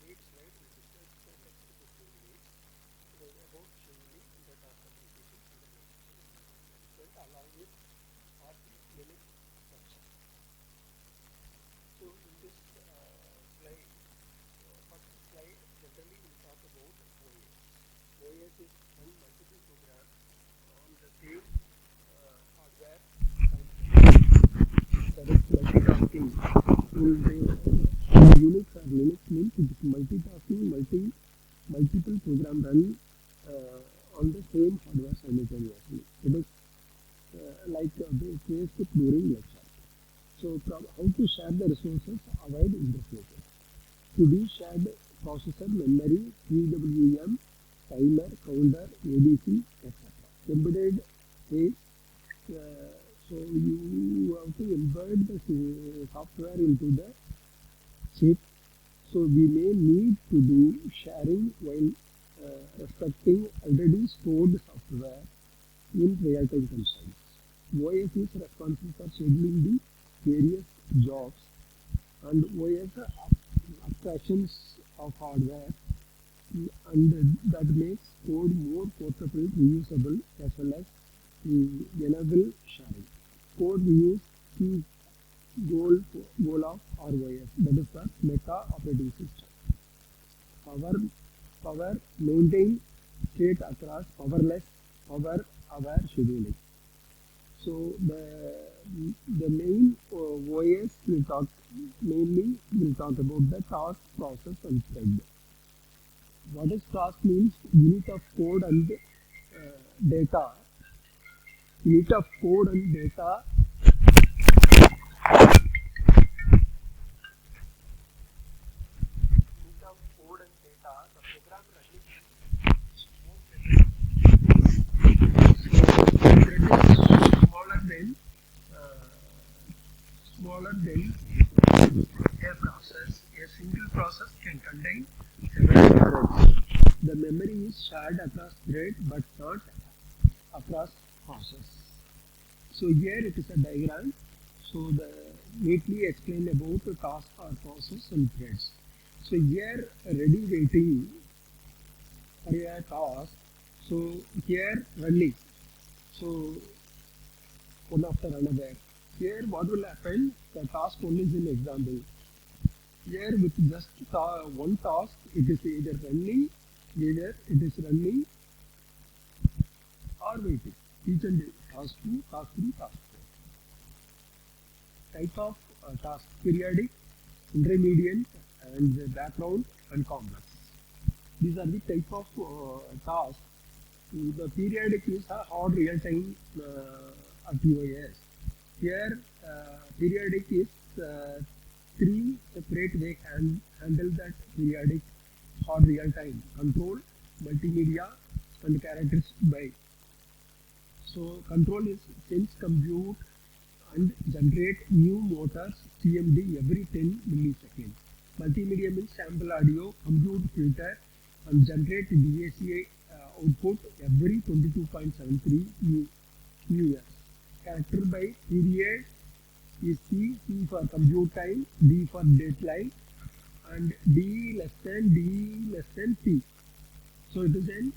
minutes, right? We discussed the next 15 minutes. It was about scheduling the task applications in the management along with RT Linux structure. So in this slide, first slide, generally we'll talk about OS. OS is run multiple programs on the same hardware simultaneously. That is multitasking. In Unix or Linux means it is multitasking, multiple program run on the same hardware simultaneously. It is basic during lecture. So how to share the resources, avoid interfaces. To be shared processor, memory, PWM, timer, counter, ADC, etc. Embedded is so you have to embed the software into the chip. So we may need to do sharing while respecting already stored software in real-time constraints. OS is responsible for scheduling the various jobs and OS abstractions of hardware and that makes code more portable, reusable as well as enable sharing. Code use key goal of ROS, that is the meta operating system. Power maintain state across powerless power aware scheduling. So the main OS will talk about the task, process, and thread. What is task means unit of code and data. Unit of code and data. Unit of code and data. The program running smaller than a process. A single process can contain several threads. The memory is shared across thread but not across process. So here it is a diagram. So the neatly explain about the task or process and threads. So here ready waiting for a task. So here running. So one after another. Here what will happen? The task only is an example. Here with just one task, it is either running or waiting. Each and task 2, task 3, task 4. Type of task: periodic, intermediate, and background and complex. These are the type of tasks. The periodic is a hard real-time RTOS. Here, periodic is three separate ways handle that periodic hard real-time: control, multimedia, and characters by. So control is sense, compute, and generate new motors CMD every 10 milliseconds. Multimedia means sample audio, compute filter, and generate DAC output every 22.73 US. Character by period is C for compute time, D for deadline, and D less than T. So it is an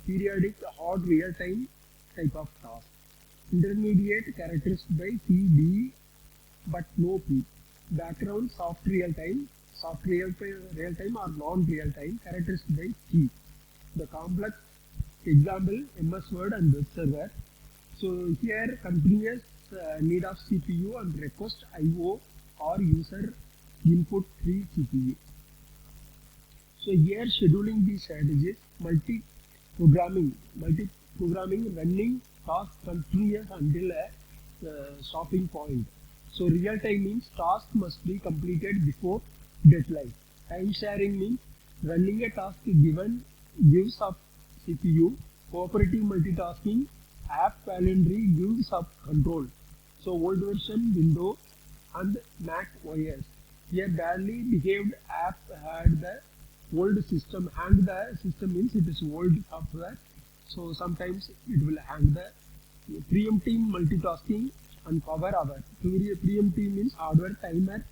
periodic hard real-time type of task. Intermediate characterized by C, D, but no P. Background soft real-time or non-real-time characterized by C. The complex example MS Word and web server. So here continuous need of CPU and request IO or user input 3 CPU. So here scheduling these strategies: multi-programming running task continuous until a stopping point. So real time means task must be completed before deadline. Time sharing means running a task given gives up CPU. Cooperative multitasking, app calendar gives up control. So old version Windows and Mac OS. A badly behaved app had the old system. Hang the system means it is old software. So sometimes it will hang the preemptive multitasking and power hour. Preemptive means hardware timer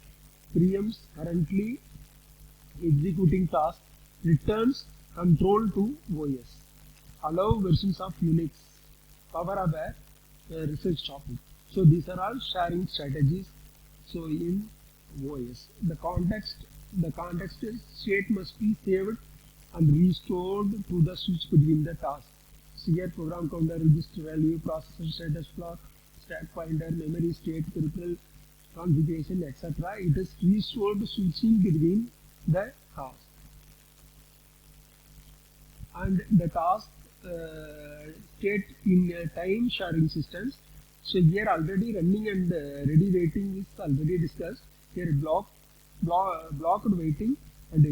preempts currently executing task returns control to OS. Allow versions of Unix, power aware, research topic. So these are all sharing strategies. So in OS, the context is state must be saved and restored to the switch between the tasks. So here program counter, register value, processor status clock, stack pointer, memory state, peripheral configuration, etc. It is restored switching between the tasks. And the task state in time sharing systems. So here already running and ready waiting is already discussed. Here blocked waiting and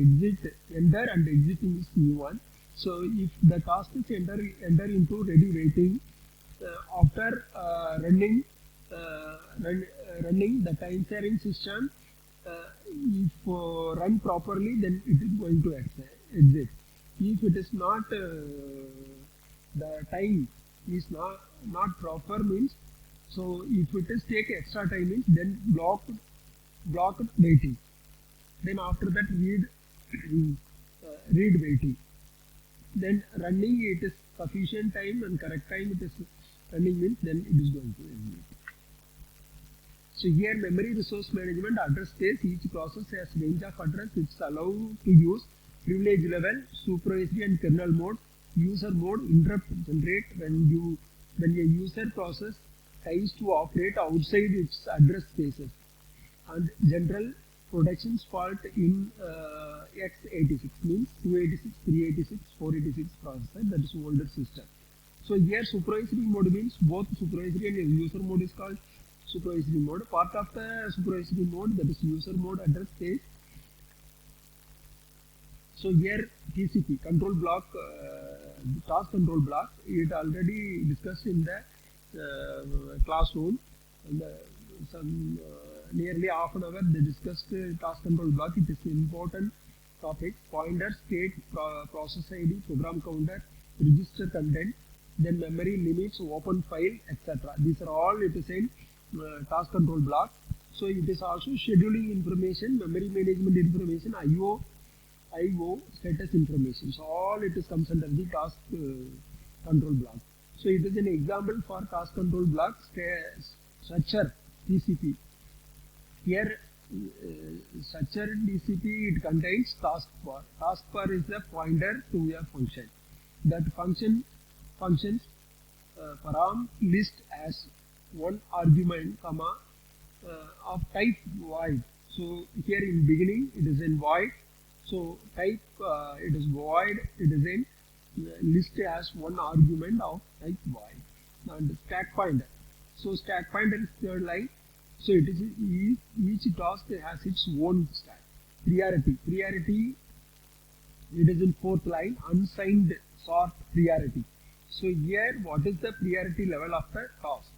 enter and exiting is new one. So if the task is enter into ready waiting after running the time sharing system, if run properly, then it is going to exit. If it is not the time is not proper means, so if it is take extra time means, then blocked waiting. Then after that read waiting. Then running, it is sufficient time and correct time it is running means, then it is going to exit. So here memory resource management address space, each process has range of address which is allowed to use privilege level, supervisory and kernel mode, user mode, interrupt generate when a user process tries to operate outside its address spaces, and general protections fault in x86 means 286, 386, 486 processor, that is older system. So here supervisory mode means both supervisory and user mode is called supervisory mode. Part of the supervisory mode, that is user mode address space. So here TCP control block, task control block, it already discussed in the classroom. And nearly half an hour they discussed task control block. It is an important topic. Pointer, state, process ID, program counter, register content, then memory limits, open file, etc. These are all it is in task control block. So it is also scheduling information, memory management information, IO status information. So all it is comes under the task control block. So it is an example for task control block structure TCP. Here structure TCP, it contains taskbar. Taskbar is the pointer to a function. That functions param list as one argument, comma of type void. So here in beginning it is in void. So type it is void. It is in list as one argument of type void. And stack pointer. So stack pointer is third line. So it is each task has its own stack. Priority. It is in fourth line. Unsigned sort priority. So here what is the priority level of the task?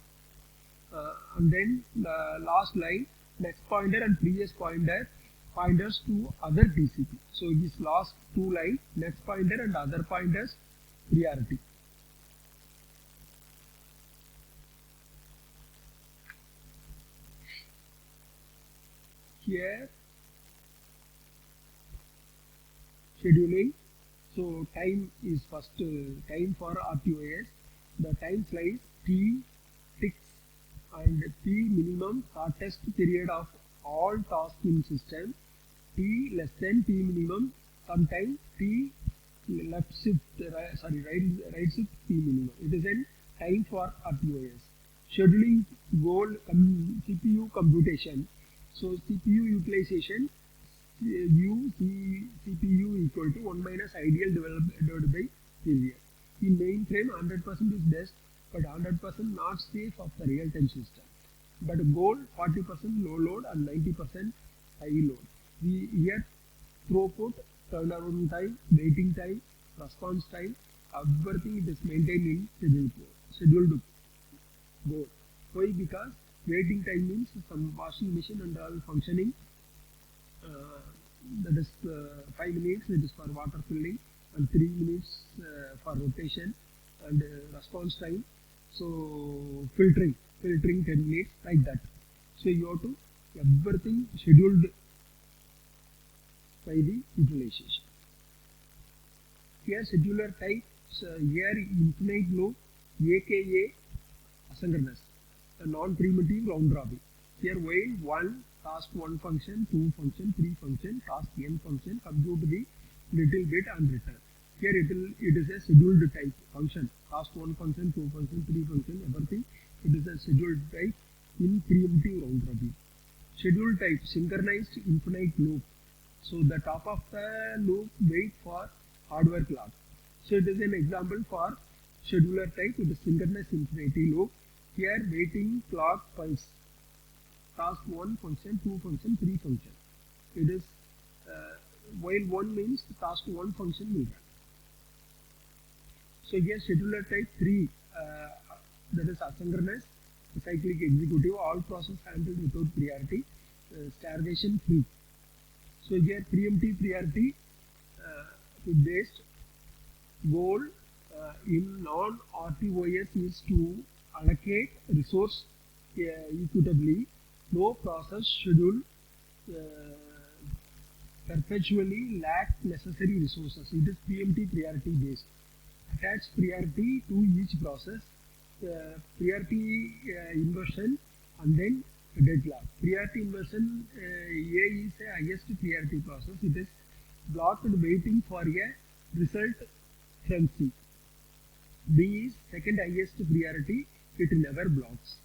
And then the last line, next pointer and previous pointer pointers to other TCP. So this last two lines, next pointer and other pointers priority. Here scheduling. So time is first time for RTOS. The time slice T ticks and T minimum shortest period of all tasks in system. T less than T minimum, sometimes T left shift, right shift T minimum. It is a time for RTOS. Scheduling goal CPU computation. So CPU utilization CPU equal to 1 minus ideal divided by period. In mainframe 100% is best, but 100% not safe of the real-time system. But goal 40% low load and 90% high load. We here throughput, turnaround time, waiting time, response time, everything it is maintained in scheduled goal. Why? Because waiting time means some washing machine and all functioning. That is 5 minutes, it is for water filling, and 3 minutes for rotation and response time. So filtering 10 minutes, like that. So you have to everything scheduled by the utilization. Here scheduler types here infinite loop, aka asynchronous, a non-primitive round robin. Here while 1 task 1 function, 2 function, 3 function, task n function, compute the little bit and return. Here it is a scheduled type function, task 1 function, 2 function, 3 function, everything. It is a scheduled type in primitive round robin. Schedule type synchronized infinite loop. So the top of the loop wait for hardware clock. So it is an example for scheduler type with synchronous infinity loop. Here waiting clock pulse. Task 1 function, 2 function, 3 function. It is while 1 means task 1 function will run. So here scheduler type 3 that is asynchronous cyclic executive, all process handled without priority, starvation free. So here preemptive priority based goal in non-RTOS is to allocate resource equitably. No process schedule perpetually lack necessary resources. It is preemptive priority based. Attach priority to each process, priority inversion, and then deadlock. Priority inversion, A is a highest priority process. It is blocked waiting for a result from C. B is second highest priority. It never blocks.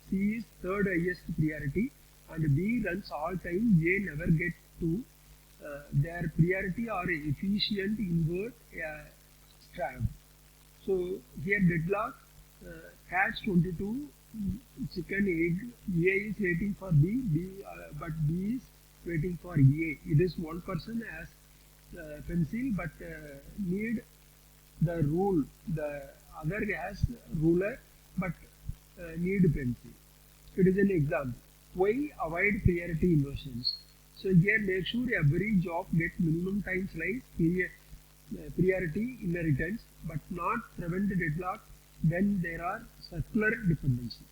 C is third highest priority, and B runs all time. A never get to their priority or efficient invert strand. So here deadlock, catch 22 chicken egg. A is waiting for B, but B is waiting for A. It is one person has pencil but need the rule. The other has ruler but need pencil. It is an example. Why avoid priority inversions? So here make sure every job gets minimum time slice priority inheritance, but not prevent deadlock when there are circular dependency.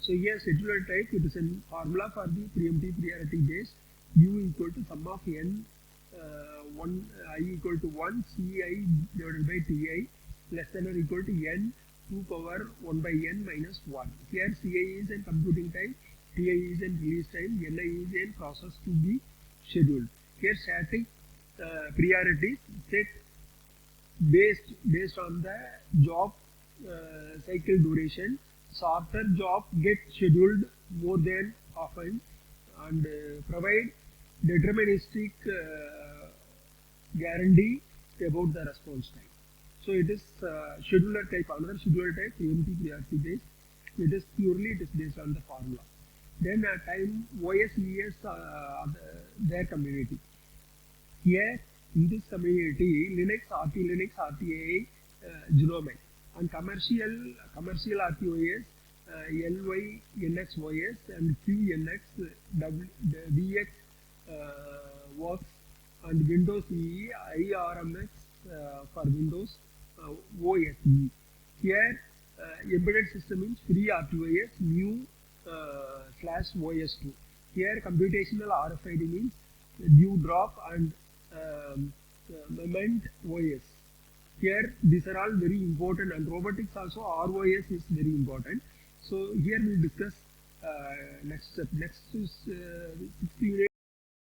So here scheduler type, it is a formula for the preemptive priority base. U equal to sum of n 1 I equal to 1 Ci divided by Ti less than or equal to n 2 power 1 by n minus 1. Here Ci is a computing time, Ti is a release time, Ni is a process to be scheduled. Here static priorities set based on the job cycle duration. Shorter job get scheduled more than often and provide deterministic guarantee about the response time. So it is scheduler type, another scheduler type, preemptive priority based. It is based on the formula. Then time OS, ES, their community. Here in this community, Linux, Linux, RTI, Genome, and commercial RTOS, LY, NX, OS, and QNX, VX works, and Windows EE, IRMX for Windows OSE. Here embedded system means free RTOS, new /OS2. Here computational RFID means dewdrop and moment OS. Here these are all very important, and robotics also ROS is very important. So here we will discuss next step. Next is 6th unit.